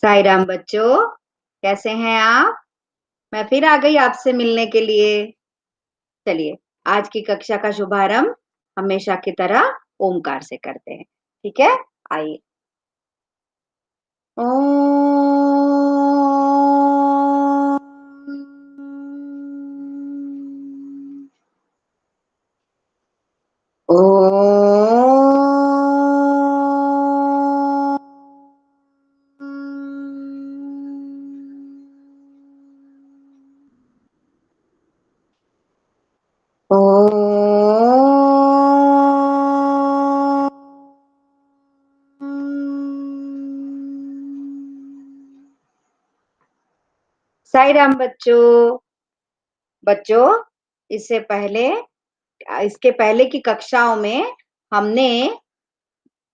साई राम बच्चों, कैसे हैं आप? मैं फिर आ गई आपसे मिलने के लिए। चलिए, आज की कक्षा का शुभारंभ हमेशा की तरह ओमकार से करते हैं। ठीक है? आइए। साई राम बच्चों। बच्चों, इससे पहले इसके पहले की कक्षाओं में हमने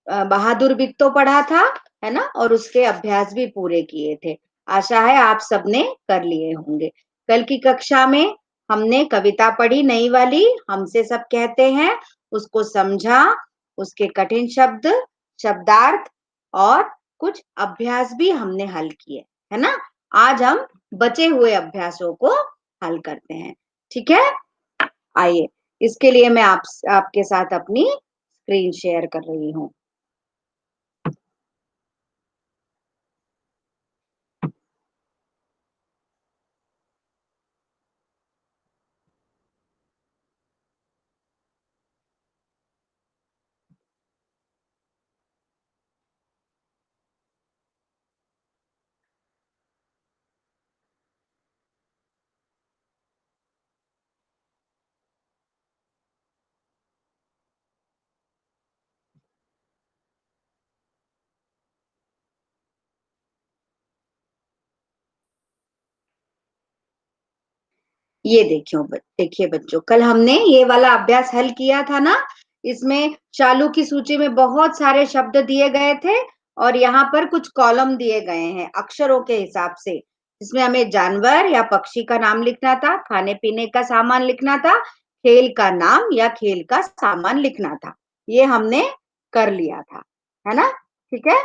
बहादुर बिट्टो पढ़ा था, है ना? और उसके अभ्यास भी पूरे किए थे। आशा है आप सबने कर लिए होंगे। कल की कक्षा में हमने कविता पढ़ी नई वाली, हमसे सब कहते हैं, उसको समझा, उसके कठिन शब्द, शब्दार्थ और कुछ अभ्यास भी हमने हल किए, है ना? आज हम बचे हुए अभ्यासों को हल करते हैं। ठीक है? आइए, इसके लिए मैं आपके साथ अपनी स्क्रीन शेयर कर रही हूँ। ये देखिए बच्चों, कल हमने ये वाला अभ्यास हल किया था ना। इसमें चालू की सूची में बहुत सारे शब्द दिए गए थे और यहाँ पर कुछ कॉलम दिए गए हैं अक्षरों के हिसाब से, जिसमें हमें जानवर या पक्षी का नाम लिखना था, खाने पीने का सामान लिखना था, खेल का नाम या खेल का सामान लिखना था। ये हमने कर लिया था, है ना? ठीक है।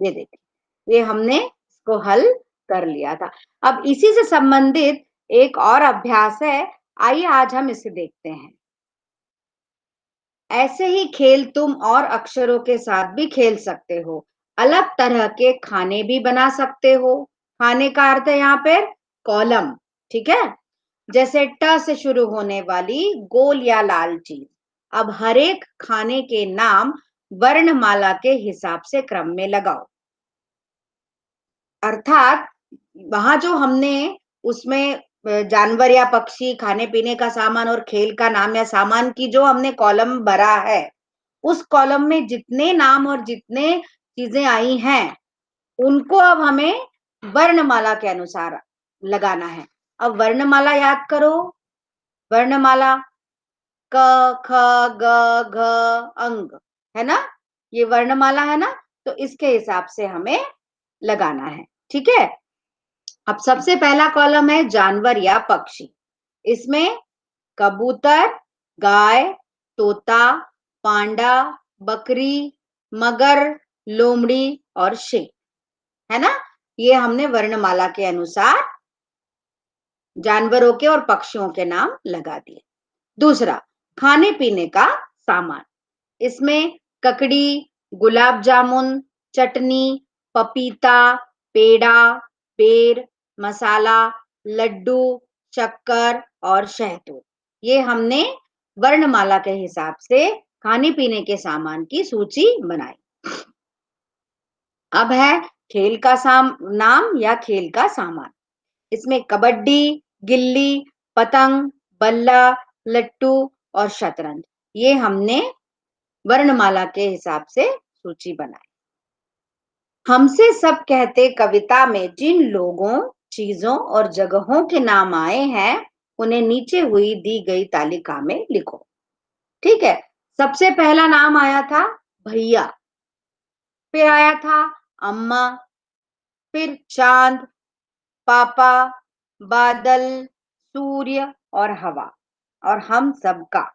ये देखिए, ये हमने इसको हल कर लिया था। अब इसी से संबंधित एक और अभ्यास है, आइए आज हम इसे देखते हैं। ऐसे ही खेल तुम और अक्षरों के साथ भी खेल सकते हो। अलग तरह के खाने भी बना सकते हो। खाने का अर्थ है यहाँ पे कॉलम। ठीक है? जैसे ट से शुरू होने वाली गोल या लाल चीज। अब हर एक खाने के नाम वर्णमाला के हिसाब से क्रम में लगाओ। अर्थात वहां जो हमने उसमें जानवर या पक्षी, खाने पीने का सामान और खेल का नाम या सामान की जो हमने कॉलम भरा है, उस कॉलम में जितने नाम और जितने चीजें आई हैं, उनको अब हमें वर्णमाला के अनुसार लगाना है। अब वर्णमाला याद करो। वर्णमाला क, ख, ग, घ, अंग, है ना? ये वर्णमाला है ना? तो इसके हिसाब से हमें लगाना है। ठीक है? अब सबसे पहला कॉलम है जानवर या पक्षी। इसमें कबूतर, गाय, तोता, पांडा, बकरी, मगर, लोमड़ी और शेर, है ना? ये हमने वर्णमाला के अनुसार जानवरों के और पक्षियों के नाम लगा दिए। दूसरा, खाने पीने का सामान। इसमें ककड़ी, गुलाब जामुन, चटनी, पपीता, पेड़ा, बेर, मसाला, लड्डू, शक्कर और शहतूत। ये हमने वर्णमाला के हिसाब से खाने पीने के सामान की सूची बनाई। अब है खेल का नाम या खेल का सामान। इसमें कबड्डी, गिल्ली, पतंग, बल्ला, लट्टू और शतरंज। ये हमने वर्णमाला के हिसाब से सूची बनाई। हमसे सब कहते कविता में जिन लोगों, चीजों और जगहों के नाम आए हैं, उन्हें नीचे हुई दी गई तालिका में लिखो। ठीक है? सबसे पहला नाम आया था भैया, फिर आया था अम्मा, फिर चांद, पापा, बादल, सूर्य और हवा और हम सबका।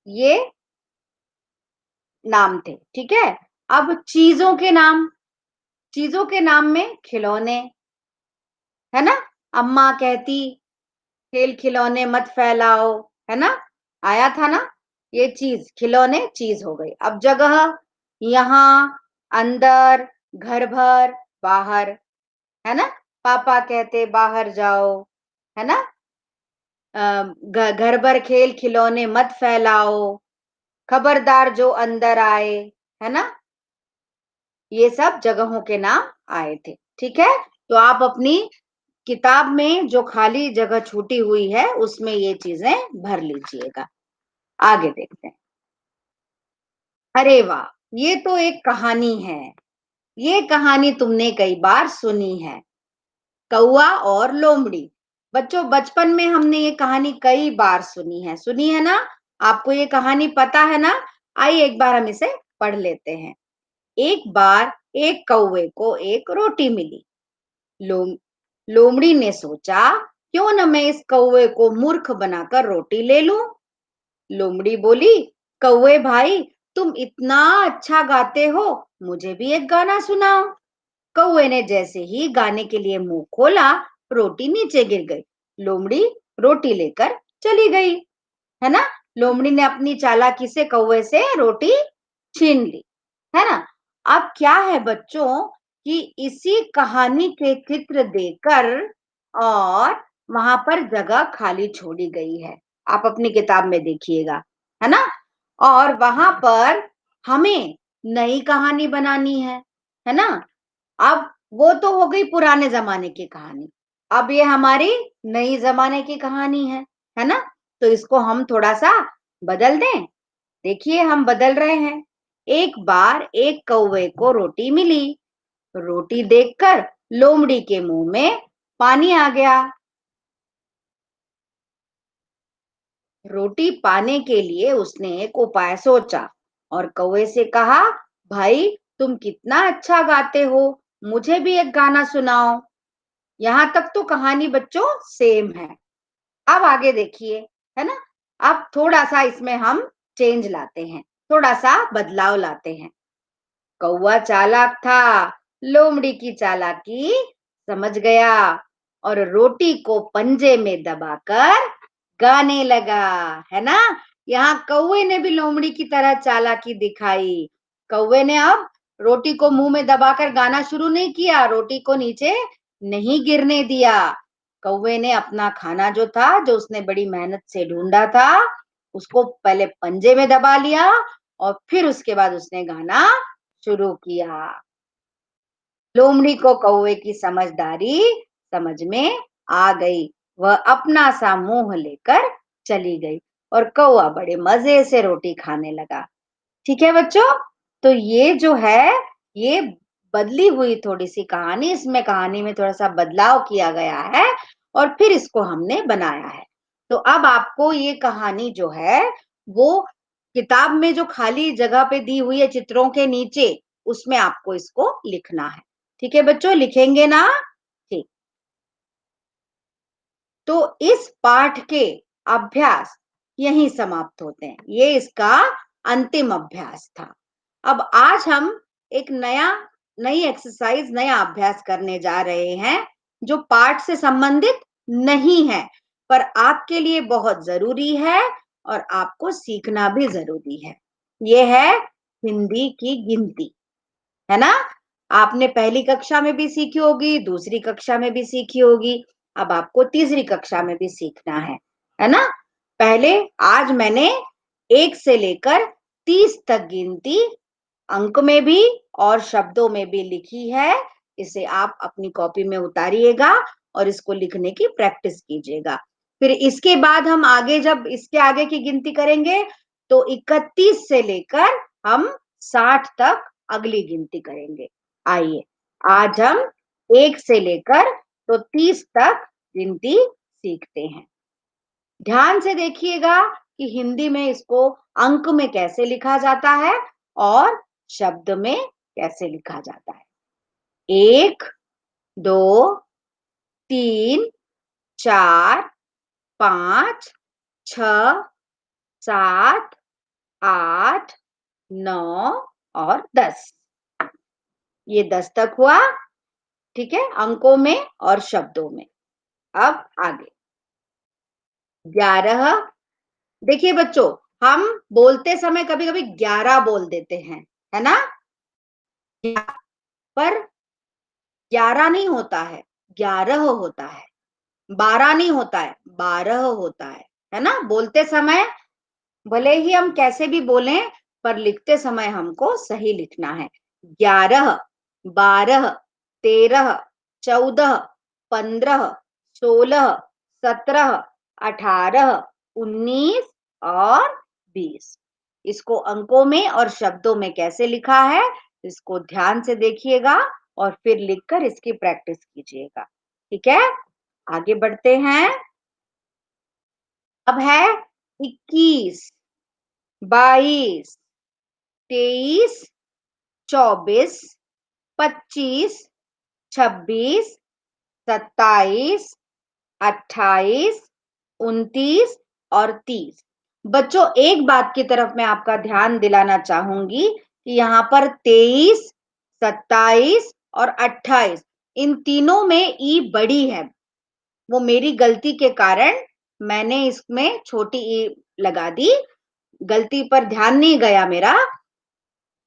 ये नाम थे, ठीक है? अब चीज़ों के नाम में खिलौने, है ना? अम्मा कहती खेल खिलौने मत फैलाओ, है ना? आया था ना? ये चीज़, खिलौने चीज़ हो गई। अब जगह, यहाँ, अंदर, घर भर, बाहर, है ना? पापा कहते बाहर जाओ, है ना? घर भर खेल खिलौने मत फैलाओ, खबरदार जो अंदर आए, है ना? ये सब जगहों के नाम आए थे, ठीक है? तो आप अपनी किताब में जो खाली जगह छूटी हुई है, उसमें ये चीज़ें भर लीजिएगा। आगे देखते हैं। अरे वाह! ये तो एक कहानी है। ये कहानी तुमने कई बार सुनी है। कौआ और लोमड़ी। बच्चों, बचपन में हमने ये कहानी कई बार सुनी है ना? आपको ये कहानी पता है ना? आइए एक बार हम इसे पढ़ लेते हैं। एक बार एक कौवे को एक रोटी मिली। लोम लोमड़ी ने सोचा, क्यों न मैं इस कौवे को मूर्ख बनाकर रोटी ले लूं। लोमड़ी बोली, कौवे भाई, तुम इतना अच्छा गाते हो, मुझे भी एक गाना सुनाओ। कौवे ने जैसे ही गाने के लिए मुंह खोला, रोटी नीचे गिर गई। लोमड़ी रोटी लेकर चली गई, है ना? लोमड़ी ने अपनी चालाकी से कौवे से रोटी छीन ली, है ना? अब क्या है बच्चों कि इसी कहानी के चित्र देकर और वहां पर जगह खाली छोड़ी गई है। आप अपनी किताब में देखिएगा, है ना? और वहां पर हमें नई कहानी बनानी है ना? अब वो तो हो गई पुराने जमाने की कहानी। अब ये हमारी नई जमाने की कहानी है ना? तो इसको हम थोड़ा-सा बदल दें। देखिए हम बदल रहे हैं। एक बार एक कौवे को रोटी मिली। रोटी देखकर लोमड़ी के मुंह में पानी आ गया। रोटी पाने के लिए उसने एक उपाय सोचा और कौवे से कहा, भाई तुम कितना अच्छा गाते हो, मुझे भी एक गाना सुनाओ। यहाँ तक तो कहानी बच्चों सेम है। अब आगे देखिए, है ना? अब थोड़ा सा इसमें हम चेंज लाते हैं, थोड़ा सा बदलाव लाते हैं। कौवा चालाक था, लोमड़ी की चालाकी समझ गया और रोटी को पंजे में दबाकर गाने लगा, है ना? यहाँ कौवे ने भी लोमड़ी की तरह चालाकी दिखाई। कौवे ने अब रोटी को मुंह में दबाकर गाना शुरू नहीं किया, रोटी को नीचे नहीं गिरने दिया। कौवे ने अपना खाना जो था, जो उसने बड़ी मेहनत से ढूंढा था, उसको पहले पंजे में दबा लिया और फिर उसके बाद उसने गाना शुरू किया। लोमड़ी को कौवे की समझदारी समझ में आ गई। वह अपना सा मुंह लेकर चली गई और कौवा बड़े मजे से रोटी खाने लगा। ठीक है बच्चों? तो ये जो है, ये बदली हुई थोड़ी-सी कहानी, इसमें कहानी में थोड़ा-सा बदलाव किया गया है और फिर इसको हमने बनाया है। तो अब आपको ये कहानी जो है, वो किताब में जो खाली जगह पे दी हुई है चित्रों के नीचे, उसमें आपको इसको लिखना है। ठीक है बच्चों, लिखेंगे ना? ठीक। तो इस पाठ के अभ्यास यहीं समाप्त होते हैं। ये इसका अंतिम अभ्यास था। अब आज हम एक नई एक्सरसाइज, नया अभ्यास करने जा रहे हैं, जो पाठ से संबंधित नहीं है, पर आपके लिए बहुत जरूरी है और आपको सीखना भी जरूरी है। ये है हिंदी की गिनती, है ना? आपने पहली कक्षा में भी सीखी होगी, दूसरी कक्षा में भी सीखी होगी, अब आपको तीसरी कक्षा में भी सीखना है ना? पहले आज मैंने 1 से लेकर 30 तक गिनती अंक में भी और शब्दों में भी लिखी है। इसे आप अपनी कॉपी में उतारिएगा और इसको लिखने की प्रैक्टिस कीजिएगा। फिर इसके बाद हम आगे, जब इसके आगे की गिनती करेंगे, तो 31 से लेकर हम 60 तक अगली गिनती करेंगे। आइए, आज हम 1 से लेकर तो 30 तक गिनती सीखते हैं। ध्यान से देखिएगा कि हिंदी में इसको अंक में कैसे लिखा जाता है और शब्द में कैसे लिखा जाता है। 1, 2, 3, 4, 5, 6, 7, 8, 9 और 10। ये 10 तक हुआ, ठीक है, अंकों में और शब्दों में। अब आगे 11। देखिए बच्चों, हम बोलते समय कभी-कभी 11 बोल देते हैं, है ना? पर 11 नहीं होता है, 11 होता है। 12 नहीं होता है, 12 होता है ना? बोलते समय भले ही हम कैसे भी बोलें, पर लिखते समय हमको सही लिखना है। 11, 12, 13, 14, 15, 16, 17, 18, 19 और 20। इसको अंकों में और शब्दों में कैसे लिखा है, इसको ध्यान से देखिएगा और फिर लिखकर इसकी प्रैक्टिस कीजिएगा। ठीक है? आगे बढ़ते हैं। अब है 21, 22, 23, 24, 25, 26, 27, 28, 29 और 30। बच्चों, एक बात की तरफ मैं आपका ध्यान दिलाना चाहूंगी कि यहाँ पर 23, 27 और 28 इन तीनों में ई बड़ी है। वो मेरी गलती के कारण मैंने इसमें छोटी ई लगा दी। गलती पर ध्यान नहीं गया मेरा,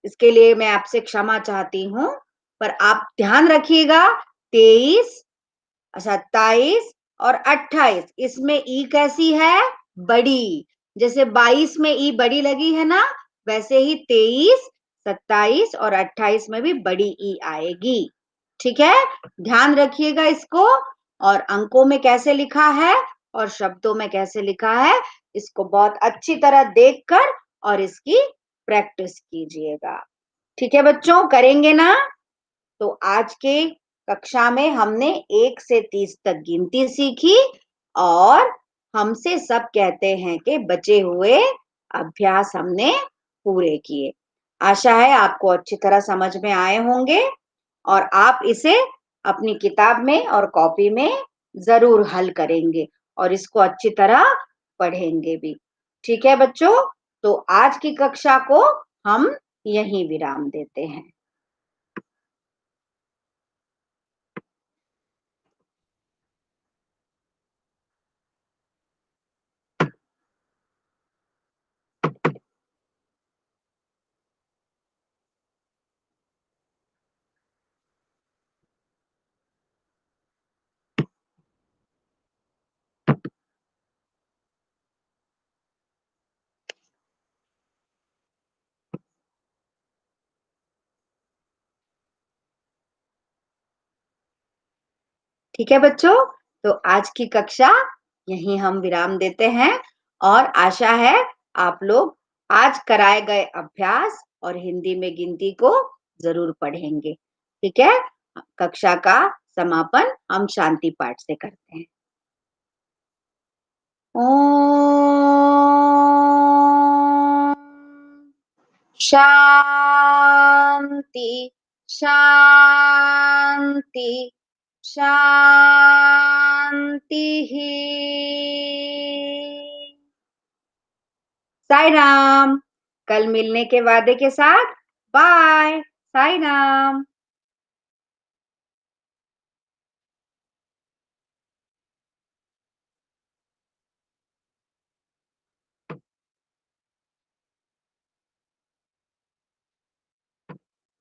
इसके लिए मैं आपसे क्षमा चाहती हूँ। पर आप ध्यान रखिएगा, 23, 27 और 28 इसमें ई कैसी है? बड़ी। जैसे 22 में ई बड़ी लगी है ना, वैसे ही 23, 27 और 28 में भी बड़ी ई आएगी। ठीक है? ध्यान रखिएगा इसको। और अंकों में कैसे लिखा है और शब्दों में कैसे लिखा है, इसको बहुत अच्छी तरह देखकर और इसकी प्रैक्टिस कीजिएगा। ठीक है बच्चों, करेंगे ना? तो आज के कक्षा में हमने 1 से 30 तक गिनती सीखी और हमसे सब कहते हैं कि बचे हुए अभ्यास हमने पूरे किए। आशा है आपको अच्छी तरह समझ में आए होंगे और आप इसे अपनी किताब में और कॉपी में जरूर हल करेंगे और इसको अच्छी तरह पढ़ेंगे भी। ठीक है बच्चों, तो आज की कक्षा को हम यहीं विराम देते हैं। ठीक है बच्चों, तो आज की कक्षा यहीं हम विराम देते हैं और आशा है आप लोग आज कराए गए अभ्यास और हिंदी में गिनती को जरूर पढ़ेंगे। ठीक है? कक्षा का समापन हम शांति पाठ से करते हैं। ओम शांति, शांति, शांति। साई राम। कल मिलने के वादे के साथ बाय। साई राम।